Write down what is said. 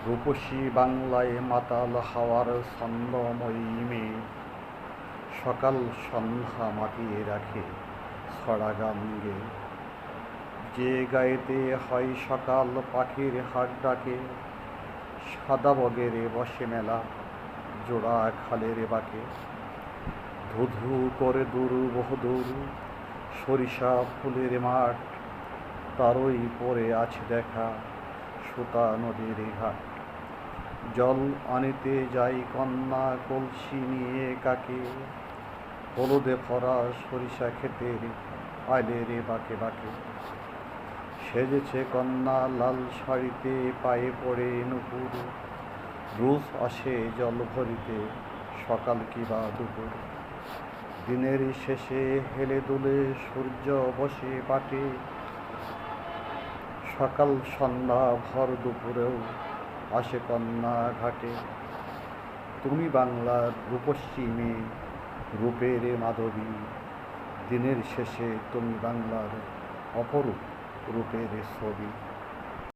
রূপসী বাংলায় মাতাল হাওয়ার ছন্দময়ী মেয়ে সকাল সন্ধ্যা মাতিয়ে রাখে ছড়া গান গেয়ে। যে গায়েতে হয় সকাল পাখির হাক ডাকে, সাদা বগের বসে মেলা জোড়া খালের বাঁকে। ধুধু করে দূর বহুদূর সরিষা ফুলের মাঠ, তারই পড়ে আছে দেখা সুতা নদীর ঘাট। জল আনিতে যাই কন্যা কলসি নিয়ে কাকে, হলুদে ভরা সরিষা ক্ষেতের আইলের বাঁকে বাঁকে। সেজেছে কন্যা লাল শাড়িতে, পায়ে পড়ে নুপুর, রোজ আসে জল ভরিতে সকাল কিবা দুপুর। দিনের শেষে হেলে দুলে সূর্য বসে পাটে, সকাল সন্ধ্যা ভর দুপুরেও আসে কন্যা ঘাটে। তুমি বাংলার রূপসী মেয়ে, রূপের মাধবী, দিনের শেষে তুমি বাংলার অপরূপ রূপের ছবি।